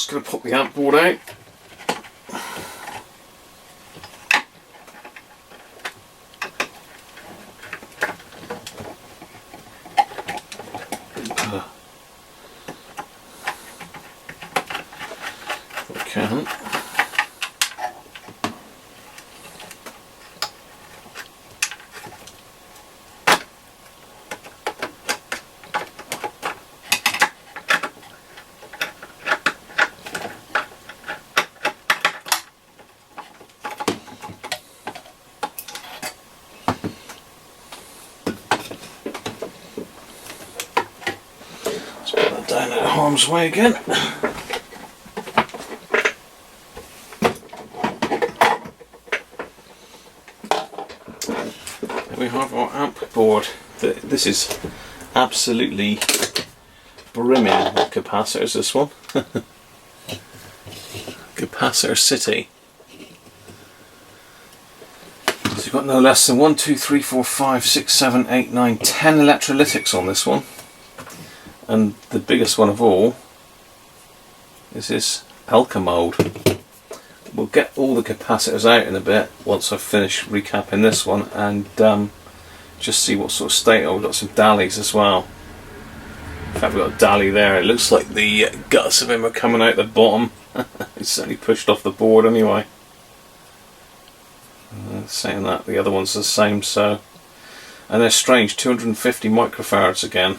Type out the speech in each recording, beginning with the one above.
Just going to pop the amp board out. Can. Let's put that down out of harm's way again. We have our amp board. This is absolutely brimming with capacitors, this one. Capacitor City. So you've got no less than 1, 2, 3, 4, 5, 6, 7, 8, 9, 10 electrolytics on this one. And the biggest one of all is this Alka mode. We'll get all the capacitors out in a bit once I've finished recapping this one, and just see what sort of state. Oh, we've got some Dallies as well. In fact, we've got a Dally there. It looks like the guts of him are coming out the bottom. It's certainly pushed off the board anyway. Saying that, the other one's the same, so. And they're strange, 250 microfarads again.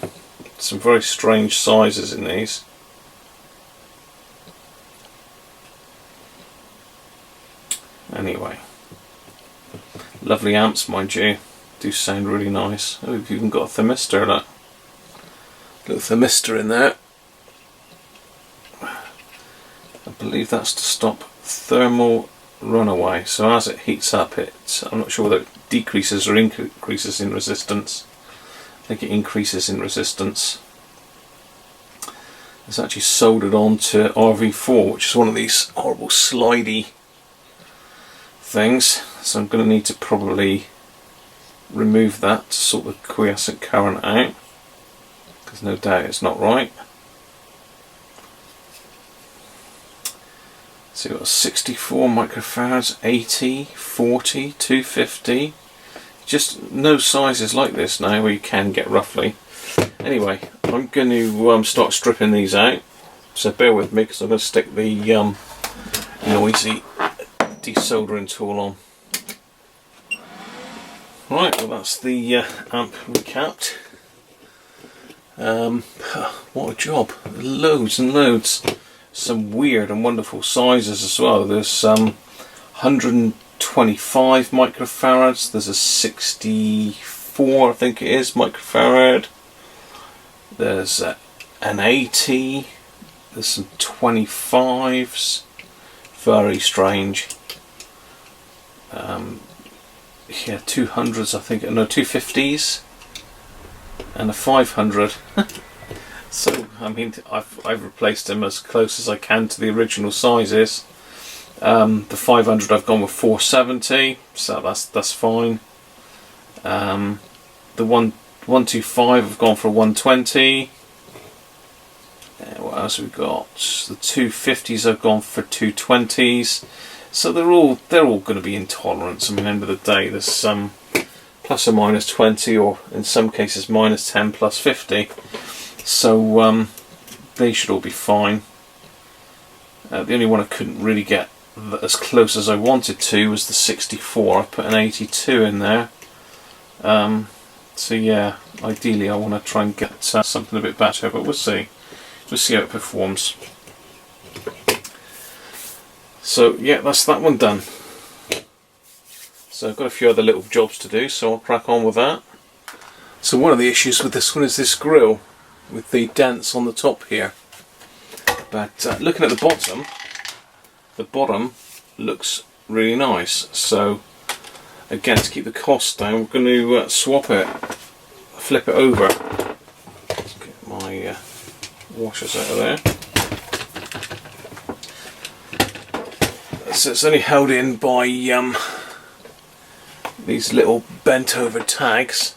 Some very strange sizes in these. Anyway, lovely amps, mind you, do sound really nice. Oh, we've even got a thermistor, look. Little thermistor in there. I believe that's to stop thermal runaway. So as it heats up, I'm not sure whether it decreases or increases in resistance. I think it increases in resistance. It's actually soldered onto RV4, which is one of these horrible slidey things, so I'm going to need to probably remove that to sort the quiescent current out, because no doubt it's not right. So you've got 64 microfarads, 80, 40, 250, just no sizes like this now where you can get roughly. Anyway, I'm going to start stripping these out, so bear with me because I'm going to stick the noisy desoldering tool on. Right, well that's the amp recapped. What a job, loads and loads. Some weird and wonderful sizes as well. There's 125 microfarads, there's a 64 I think it is microfarad, there's an 80, there's some 25s, very strange. Yeah, 200s I think, no 250s and a 500. So I mean I've replaced them as close as I can to the original sizes. The 500 I've gone with 470, so that's fine. The 125 I've gone for 120. What else have we got? The 250s I've gone for 220s. So they're all going to be in tolerance. I mean, at the end of the day, there's some plus or minus 20, or in some cases minus 10 plus 50. So they should all be fine. The only one I couldn't really get as close as I wanted to was the 64. I put an 82 in there. So yeah, ideally I want to try and get something a bit better, but we'll see. We'll see how it performs. So yeah, that's that one done. So I've got a few other little jobs to do, so I'll crack on with that. So one of the issues with this one is this grill with the dents on the top here. But looking at the bottom looks really nice. So again, to keep the cost down, we're going to swap it, flip it over. Let's get my washers out of there. So it's only held in by these little bent over tags,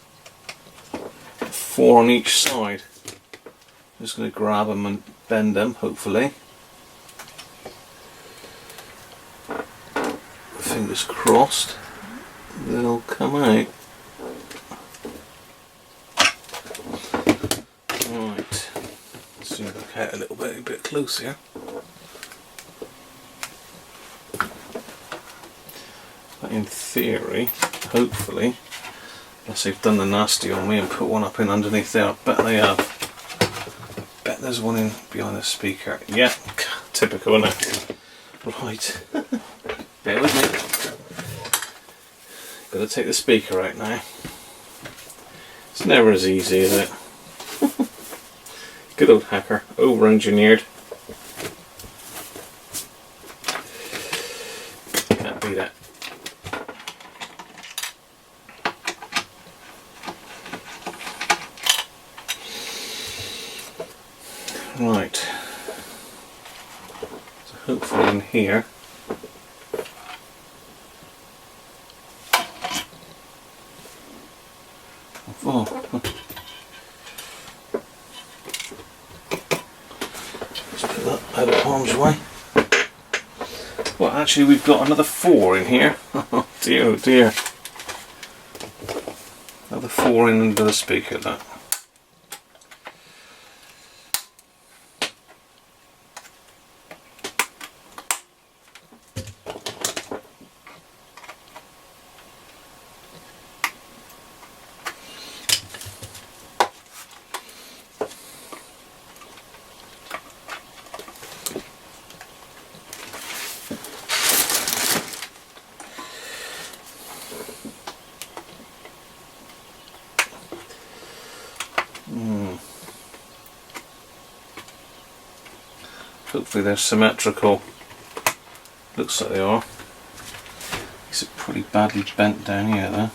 4 on each side. I'm just going to grab them and bend them, hopefully. fingers crossed, they'll come out. Right, zoom back out a bit closer. But in theory, hopefully, unless they've done the nasty on me and put one up in underneath there, I bet they have. Bet there's one in behind the speaker. Yeah, typical, isn't it? Right, bear with me. Gotta take the speaker out now. It's never as easy, is it? Good old hacker, over-engineered. Can't beat it. Right, so hopefully in here oh, let's put that out of harm's way. Well, actually we've got another 4 in here. Oh dear, oh dear. Another 4 in under the speaker, that. Hopefully they're symmetrical. Looks like they are. It's pretty badly bent down here though.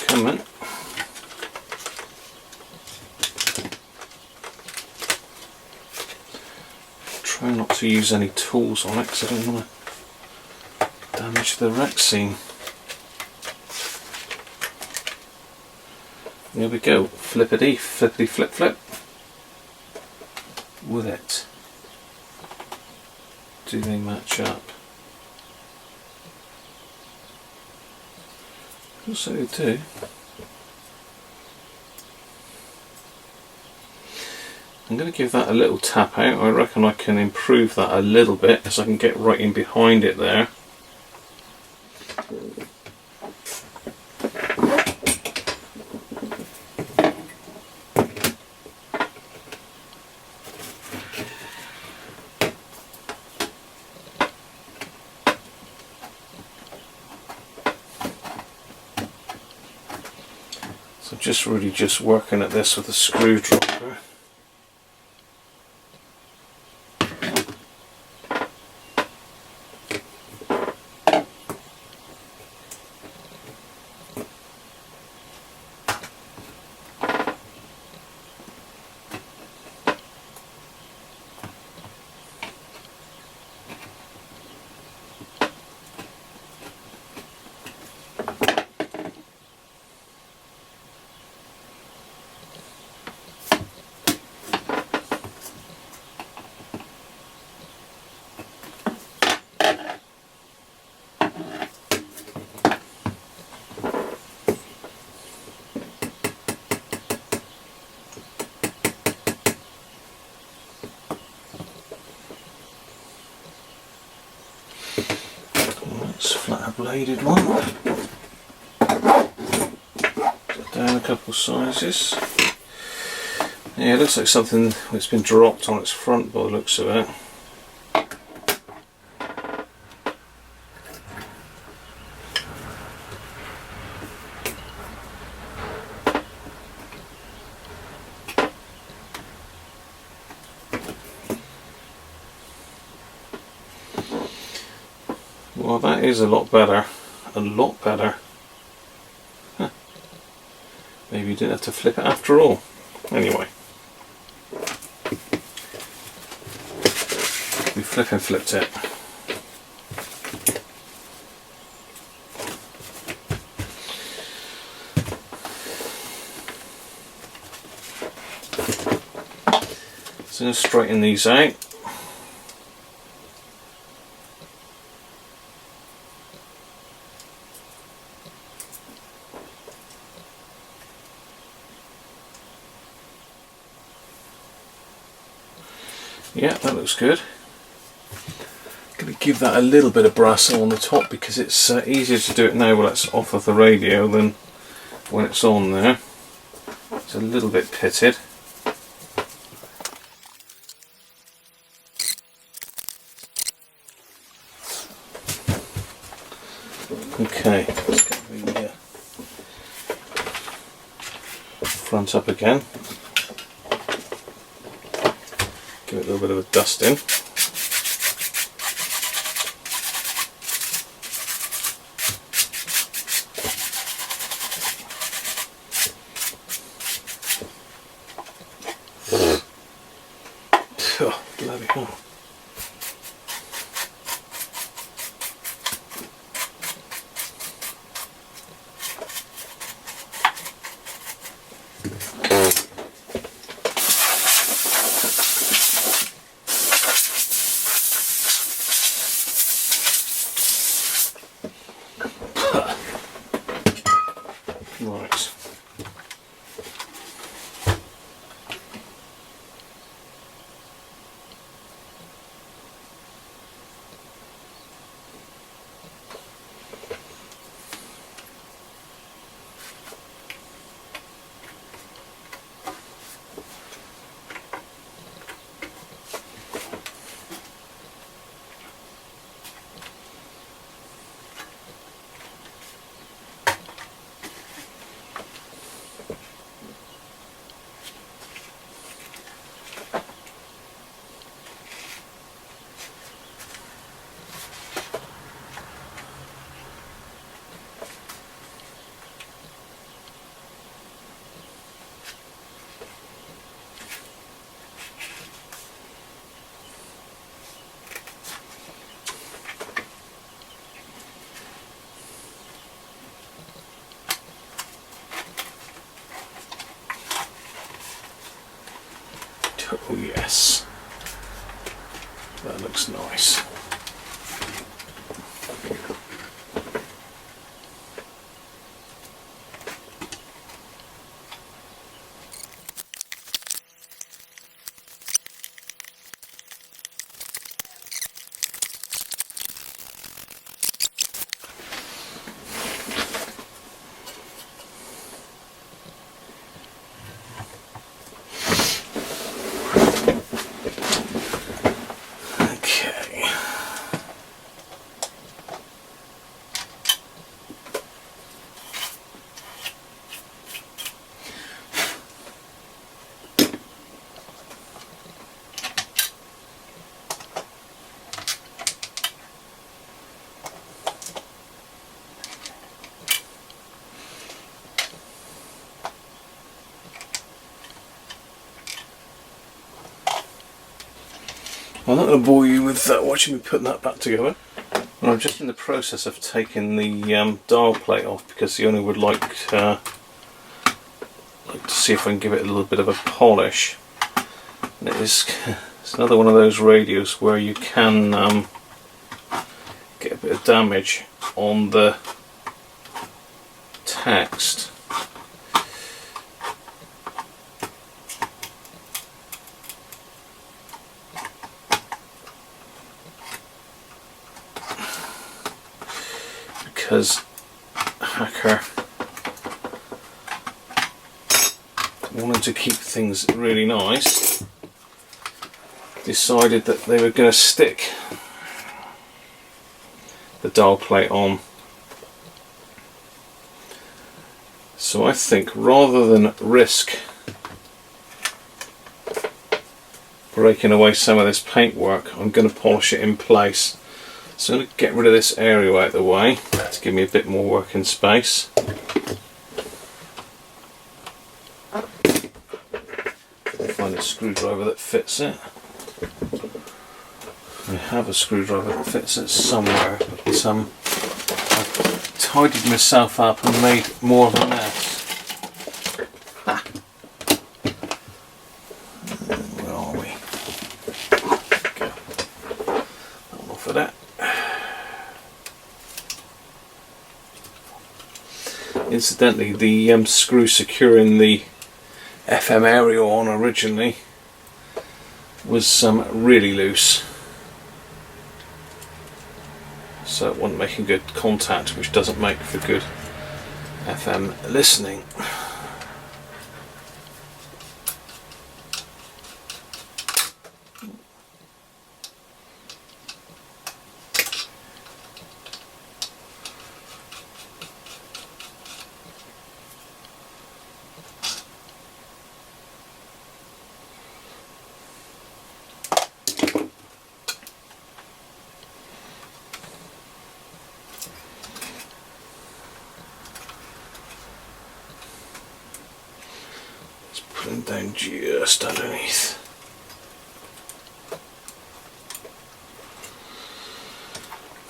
Coming. Try not to use any tools on it because I don't want to damage the wreck scene. There we go, flippity flip flip. With it. Do they match up? So they do. I'm going to give that a little tap out. I reckon I can improve that a little bit as I can get right in behind it there. So really just working at this with a screwdriver. Flatter bladed one. Down a couple sizes. Yeah, it looks like something that's been dropped on its front by the looks of it. Oh, that is a lot better. A lot better. Huh. Maybe you didn't have to flip it after all. Anyway. We flipped it. So I'm going to straighten these out. Yeah, that looks good. I'm going to give that a little bit of brass on the top because it's easier to do it now while it's off of the radio than when it's on there. It's a little bit pitted. Okay, let's get the front up again. Give it a little bit of a dusting. Oh, bloody hell. Right. Oh yes, that looks nice. I'm not going to bore you with watching me putting that back together. Well, I'm just in the process of taking the dial plate off because the owner would like to see if I can give it a little bit of a polish. And it's another one of those radios where you can get a bit of damage on the text. Because Hacker wanted to keep things really nice, decided that they were going to stick the dial plate on. So I think rather than risk breaking away some of this paintwork, I'm going to polish it in place So I'm going to get rid of this area out of the way to give me a bit more working space. Find a screwdriver that fits it. I have a screwdriver that fits it somewhere, but I've tidied myself up and made more of a mess. Ha. Where are we? Go. Off of that. Incidentally, the screw securing the FM aerial on originally was really loose, so it wasn't making good contact, which doesn't make for good FM listening. Put them down just underneath.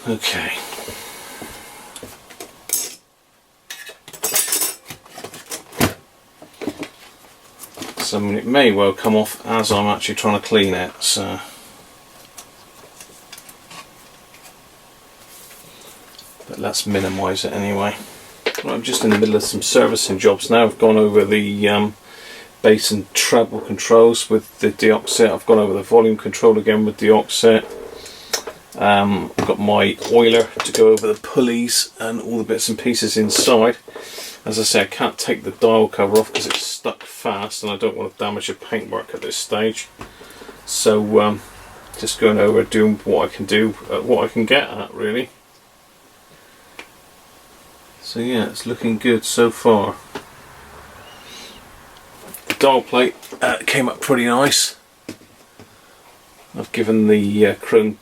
Okay. So it may well come off as I'm actually trying to clean it, so but let's minimise it anyway. Right, I'm just in the middle of some servicing jobs now. I've gone over the bass and treble controls with the deoxit. I've gone over the volume control again with deoxit. I've got my oiler to go over the pulleys and all the bits and pieces inside. As I say, I can't take the dial cover off because it's stuck fast and I don't want to damage the paintwork at this stage. So just going over doing what I can do, what I can get at really. So yeah, it's looking good so far. The dial plate came up pretty nice. I've given the chrome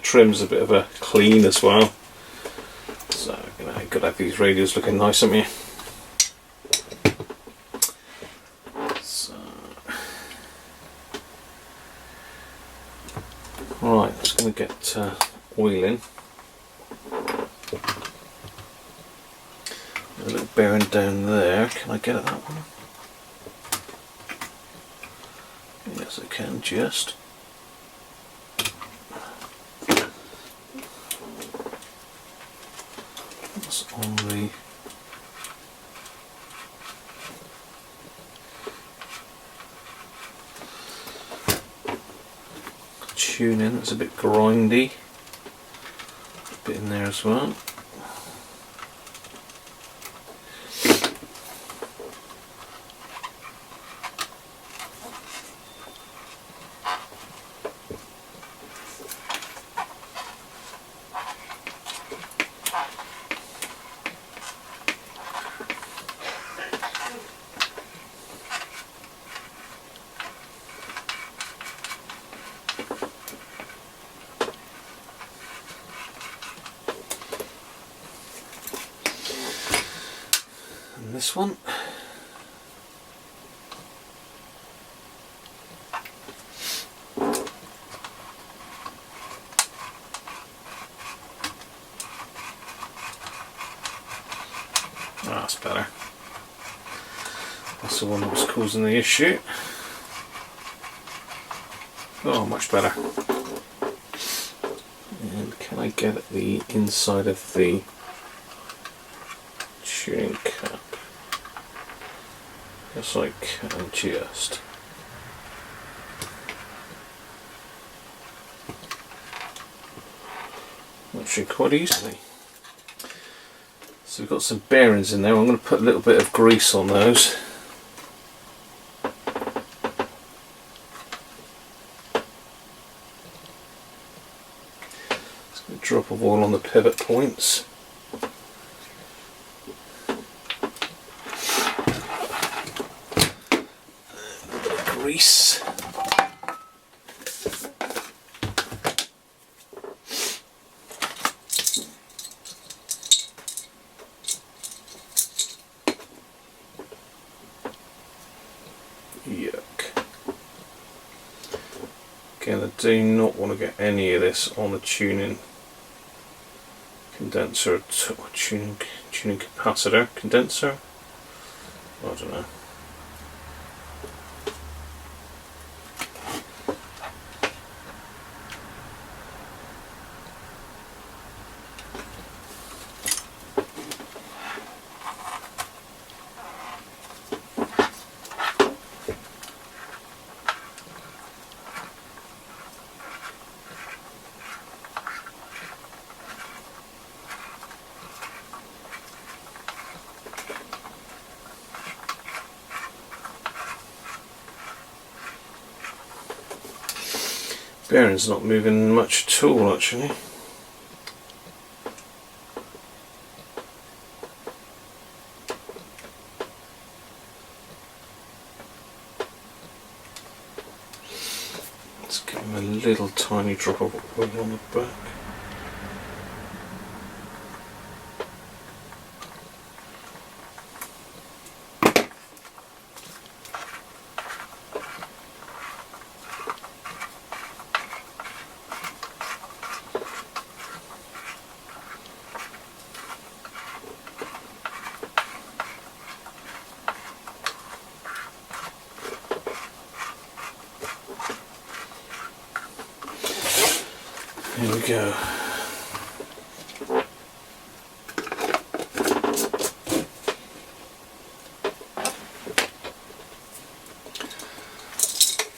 trims a bit of a clean as well. So you know, you've got to have these radios looking nice, haven't you? So, right, I'm just going to get oil in. A little bearing down there. Can I get at that one? Yes, I can just. That's on the tuning. It's a bit grindy. A bit in there as well. This one. That's better. That's the one that was causing the issue. Oh, much better. And can I get at the inside of the tuning cap? Yes, I can just. Actually, quite easily. So we've got some bearings in there. I'm going to put a little bit of grease on those. Just going to drop of oil on the pivot points. Grease. Yuck. Again, I do not want to get any of this on the tuning condenser, or tuning capacitor, condenser, I don't know. Bearing's not moving much at all, actually. Let's give him a little tiny drop of oil on the back. Here we go.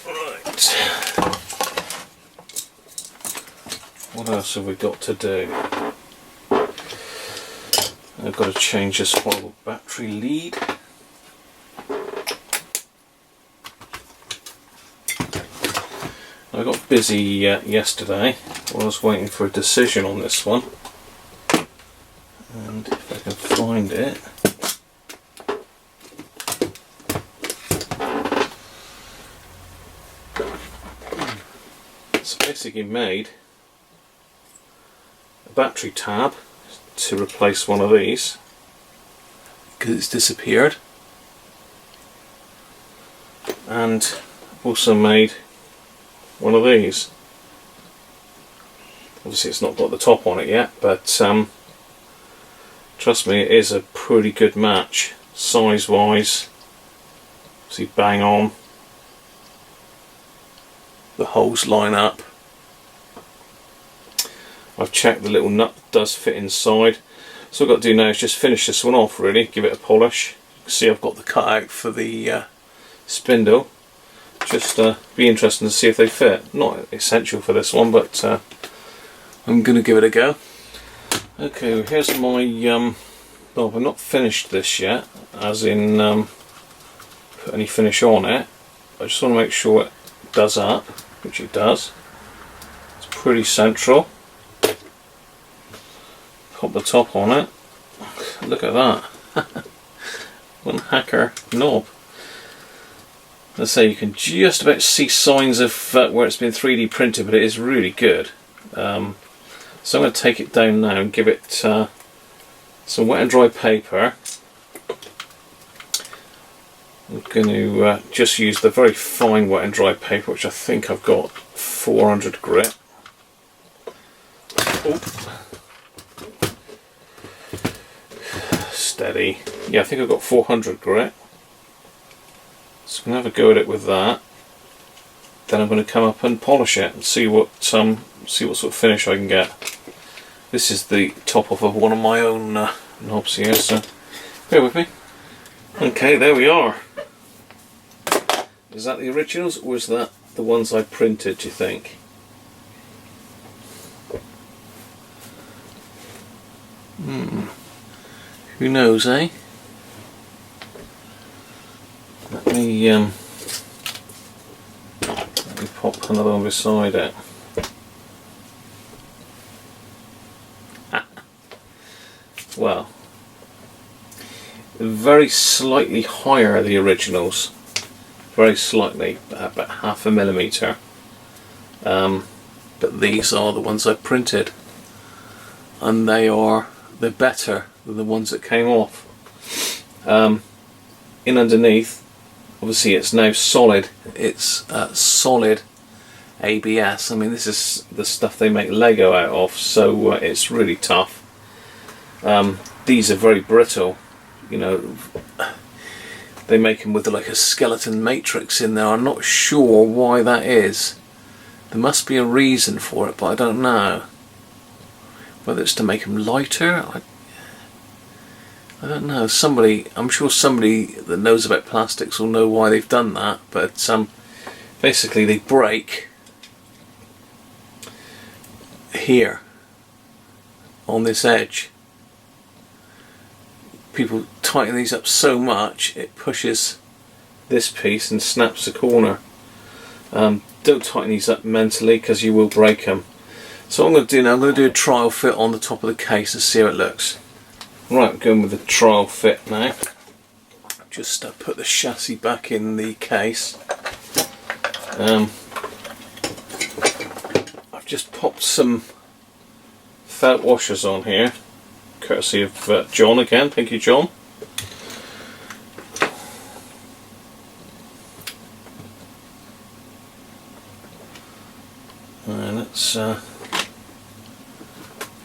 Right. What else have we got to do? I've got to change this whole battery lead. I got busy yesterday while I was waiting for a decision on this one, and if I can find it, it's basically made a battery tab to replace one of these because it's disappeared, and also made one of these. Obviously it's not got the top on it yet, but trust me, it is a pretty good match size wise. See, bang on, the holes line up. I've checked the little nut does fit inside, so all I've got to do now is just finish this one off, really, give it a polish. You can see I've got the cutout for the spindle. Just be interesting to see if they fit. Not essential for this one, but I'm going to give it a go. Okay, well, here's my, well, I've not finished this yet, as in put any finish on it. I just want to make sure it does up, which it does. It's pretty central. Pop the top on it. Look at that. One hacker knob. Let's say you can just about see signs of where it's been 3D printed, but it is really good. So I'm going to take it down now and give it some wet and dry paper. I'm going to just use the very fine wet and dry paper, which I think I've got 400 grit. Oop. Steady. Yeah, I think I've got 400 grit. So I'm going to have a go at it with that. Then I'm going to come up and polish it and see what sort of finish I can get. This is the top off of one of my own knobs here, so bear with me. Okay, there we are. Is that the originals, or is that the ones I printed, do you think? Who knows, eh? Let me pop another one beside it. Well, very slightly higher the originals, very slightly, about half a millimetre. But these are the ones I printed, and they're better than the ones that came off. In underneath, obviously it's now solid. It's solid ABS. I mean, this is the stuff they make Lego out of, so it's really tough. These are very brittle, you know. They make them with like a skeleton matrix in there. I'm not sure why that is. There must be a reason for it, but I don't know. Whether it's to make them lighter, I don't know. I'm sure somebody that knows about plastics will know why they've done that. But basically they break here on this edge. People tighten these up so much it pushes this piece and snaps the corner. Don't tighten these up mentally because you will break them. So what I'm going to do now, I'm going to do a trial fit on the top of the case and see how it looks. Right, I'm going with the trial fit now. Just put the chassis back in the case. I've just popped some felt washers on here, courtesy of John again. Thank you, John. And let's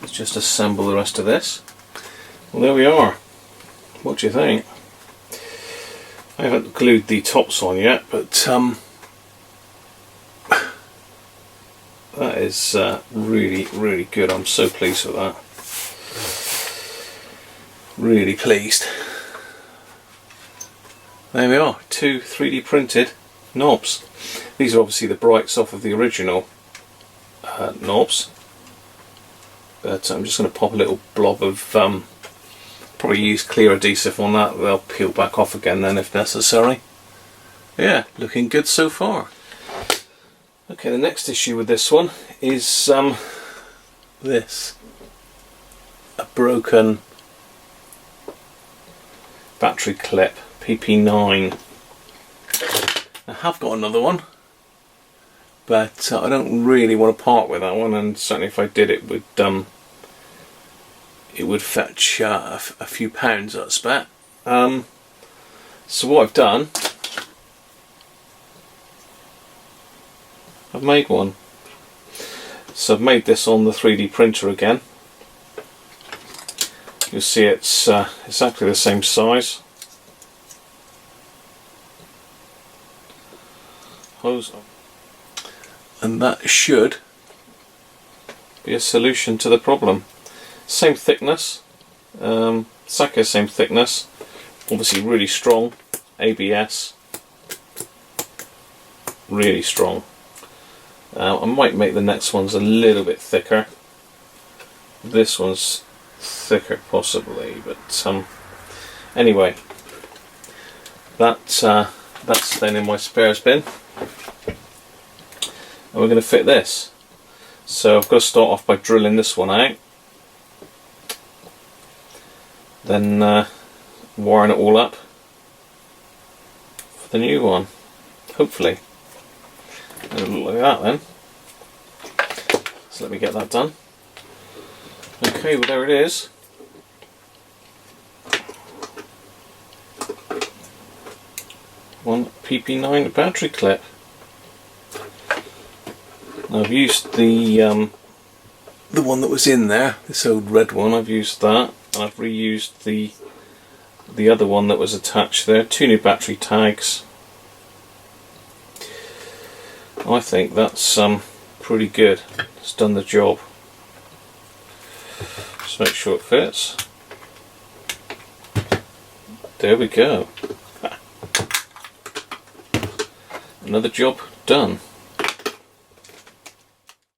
just assemble the rest of this. Well, there we are. What do you think? I haven't glued the tops on yet, but that is really, really good. I'm so pleased with that. Really pleased. There we are, 2 3D printed knobs. These are obviously the brights off of the original knobs, but I'm just going to pop a little blob of probably use clear adhesive on that. They'll peel back off again then if necessary. Yeah, looking good so far. Okay, the next issue with this one is this, a broken battery clip, PP9. I have got another one, but I don't really want to part with that one, and certainly if I did it would fetch a few pounds, I expect. So what I've done, I've made one. So I've made this on the 3D printer again. You'll see it's exactly the same size. Hose on. And that should be a solution to the problem. Same thickness, Saka same thickness, obviously really strong, ABS, really strong. I might make the next ones a little bit thicker. This one's thicker possibly, but anyway, that's staying in my spares bin. And we're going to fit this. So I've got to start off by drilling this one out, then wiring it all up for the new one, hopefully. It'll look like that then. So let me get that done. Okay, well there it is. One PP9 battery clip. Now I've used the one that was in there, this old red one. I've used that, and I've reused the other one that was attached there. 2 new battery tags. I think that's pretty good. It's done the job. Just make sure it fits. There we go. Another job done.